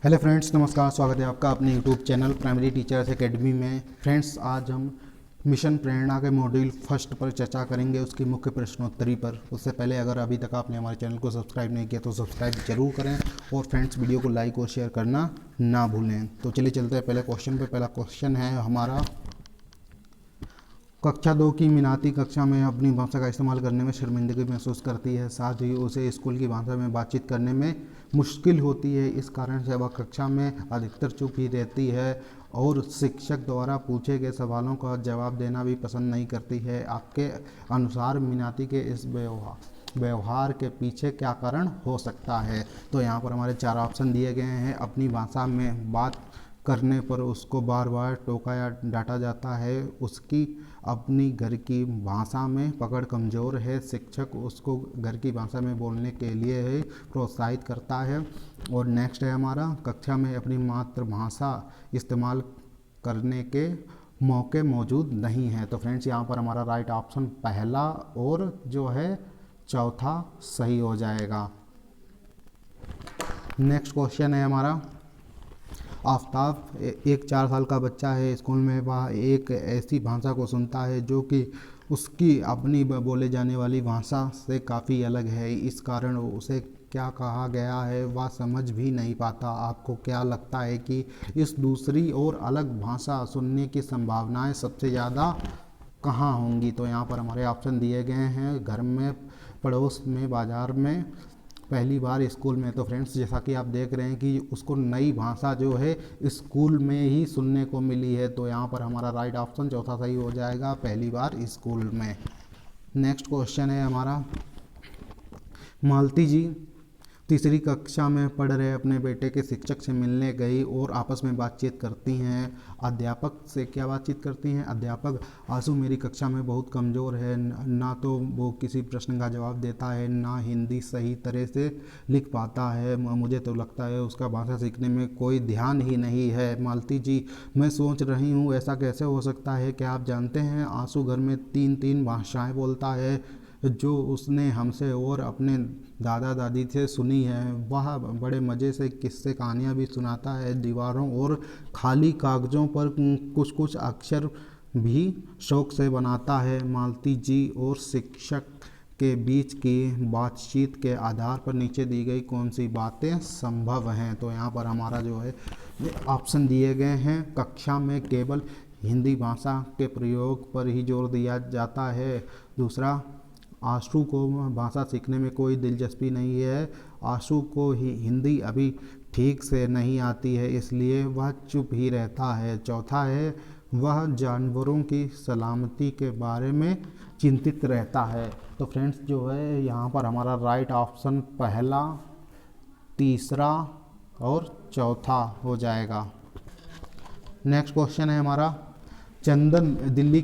Hello friends, नमस्कार। स्वागत है आपका अपने YouTube channel primary teachers academy में। फ्रेंड्स, आज हम मिशन प्रेरणा के मॉड्यूल फर्स्ट पर चर्चा करेंगे, उसकी मुख्य प्रश्नोत्तरी पर। उससे पहले अगर अभी तक आपने हमारे चैनल को सब्सक्राइब नहीं किया तो सब्सक्राइब जरूर करें और फ्रेंड्स वीडियो को लाइक और शेयर करना ना भूलें। तो चलिए चलते हैं पहले क्वेश्चन पे। पहला क्वेश्चन है हमारा, कक्षा 2 की मीनाती कक्षा में अपनी भाषा का इस्तेमाल करने में शर्मिंदगी महसूस करती है, साथ ही उसे स्कूल की भाषा में बातचीत करने में मुश्किल होती है। इस कारण से वह कक्षा में अधिकतर चुप ही रहती है और शिक्षक द्वारा पूछे गए सवालों का जवाब देना भी पसंद नहीं करती है। आपके अनुसार मीनाती के इस व्यवहार के पीछे क्या कारण हो सकता है? तो यहाँ पर हमारे 4 ऑप्शन दिए गए हैं। अपनी भाषा में बात करने पर उसको बार बार टोका या डांटा जाता है, उसकी अपनी घर की भाषा में पकड़ कमज़ोर है, शिक्षक उसको घर की भाषा में बोलने के लिए प्रोत्साहित करता है। और नेक्स्ट है हमारा, कक्षा में अपनी मातृभाषा इस्तेमाल करने के मौके मौजूद नहीं हैं। तो फ्रेंड्स, यहाँ पर हमारा राइट ऑप्शन पहला और जो है चौथा सही हो जाएगा। नेक्स्ट क्वेश्चन है हमारा, आफताब एक 4 साल का बच्चा है। स्कूल में वह एक ऐसी भाषा को सुनता है जो कि उसकी अपनी बोले जाने वाली भाषा से काफ़ी अलग है। इस कारण उसे क्या कहा गया है वह समझ भी नहीं पाता। आपको क्या लगता है कि इस दूसरी और अलग भाषा सुनने की संभावनाएं सबसे ज़्यादा कहाँ होंगी? तो यहाँ पर हमारे ऑप्शन दिए गए हैं, घर में, पड़ोस में, बाज़ार में, पहली बार स्कूल में। तो फ्रेंड्स, जैसा कि आप देख रहे हैं कि उसको नई भाषा जो है स्कूल में ही सुनने को मिली है। तो यहाँ पर हमारा राइट ऑप्शन चौथा सही हो जाएगा, पहली बार स्कूल में। नेक्स्ट क्वेश्चन है हमारा, मालती जी तीसरी कक्षा में पढ़ रहे अपने बेटे के शिक्षक से मिलने गई और आपस में बातचीत करती हैं। अध्यापक से क्या बातचीत करती हैं? अध्यापक, आंसू मेरी कक्षा में बहुत कमज़ोर है, ना तो वो किसी प्रश्न का जवाब देता है, ना हिंदी सही तरह से लिख पाता है। मुझे तो लगता है उसका भाषा सीखने में कोई ध्यान ही नहीं है। मालती जी, मैं सोच रही हूँ ऐसा कैसे हो सकता है? क्या आप जानते हैं आंसू घर में 3 भाषाएँ बोलता है जो उसने हमसे और अपने दादा दादी से सुनी है। वह बड़े मज़े से किस्से कहानियाँ भी सुनाता है। दीवारों और खाली कागज़ों पर कुछ कुछ अक्षर भी शौक से बनाता है। मालती जी और शिक्षक के बीच की बातचीत के आधार पर नीचे दी गई कौन सी बातें संभव हैं? तो यहाँ पर हमारा जो है ऑप्शन दिए गए हैं, कक्षा में केवल हिंदी भाषा के प्रयोग पर ही जोर दिया जाता है। दूसरा, आशु को भाषा सीखने में कोई दिलचस्पी नहीं है, आशु को ही हिंदी अभी ठीक से नहीं आती है, इसलिए वह चुप ही रहता है। चौथा है, वह जानवरों की सलामती के बारे में चिंतित रहता है। तो फ्रेंड्स, जो है यहाँ पर हमारा राइट ऑप्शन पहला, तीसरा और चौथा हो जाएगा। नेक्स्ट क्वेश्चन है हमारा, चंदन दिल्ली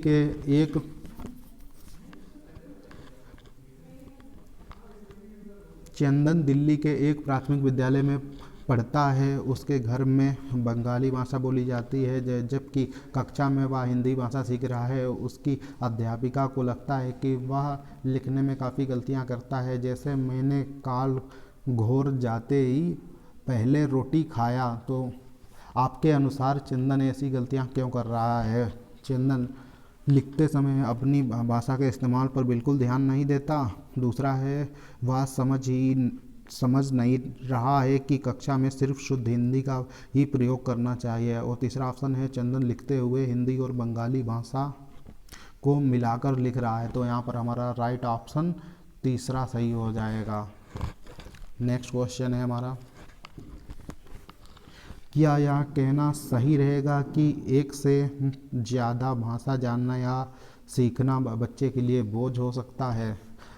के एक प्राथमिक विद्यालय में पढ़ता है। उसके घर में बंगाली भाषा बोली जाती है, जबकि कक्षा में वह हिंदी भाषा सीख रहा है। उसकी अध्यापिका को लगता है कि वह लिखने में काफ़ी गलतियां करता है, जैसे मैंने काल घोर जाते ही पहले रोटी खाया। तो आपके अनुसार चंदन ऐसी गलतियां क्यों कर रहा है? चंदन लिखते समय अपनी भाषा के इस्तेमाल पर बिल्कुल ध्यान नहीं देता। दूसरा है, वह समझ नहीं रहा है कि कक्षा में सिर्फ शुद्ध हिंदी का ही प्रयोग करना चाहिए। और तीसरा ऑप्शन है, चंदन लिखते हुए हिंदी और बंगाली भाषा को मिलाकर लिख रहा है। तो यहाँ पर हमारा राइट ऑप्शन तीसरा सही हो जाएगा। नेक्स्ट क्वेश्चन है हमारा, क्या यह कहना सही रहेगा कि एक से ज़्यादा भाषा जानना या सीखना बच्चे के लिए बोझ हो सकता है?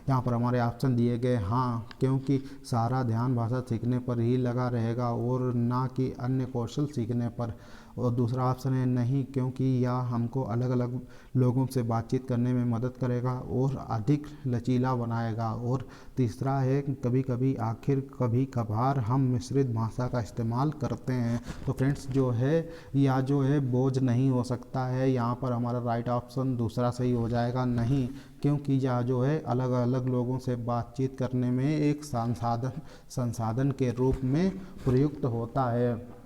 यहाँ पर हमारे ऑप्शन दिए गए हाँ, क्योंकि सारा ध्यान भाषा सीखने पर ही लगा रहेगा और ना कि अन्य कौशल सीखने पर। और दूसरा ऑप्शन है नहीं, क्योंकि यह हमको अलग अलग लोगों से बातचीत करने में मदद करेगा और अधिक लचीला बनाएगा। और तीसरा है, कभी कभार हम मिश्रित भाषा का इस्तेमाल करते हैं। तो फ्रेंड्स, जो है बोझ नहीं हो सकता है। यहाँ पर हमारा राइट ऑप्शन दूसरा सही हो जाएगा, नहीं, क्योंकि यह जो है अलग अलग लोगों से बातचीत करने में एक संसाधन के रूप में प्रयुक्त होता है।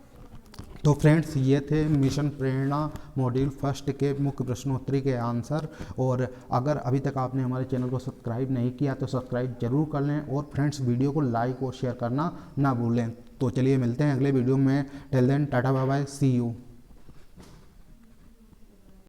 तो फ्रेंड्स ये थे मिशन प्रेरणा मॉड्यूल फर्स्ट के मुख्य प्रश्नोत्तरी के आंसर। और अगर अभी तक आपने हमारे चैनल को सब्सक्राइब नहीं किया तो सब्सक्राइब जरूर कर लें और फ्रेंड्स वीडियो को लाइक और शेयर करना ना भूलें। तो चलिए मिलते हैं अगले वीडियो में। Till then tata bye bye, see you.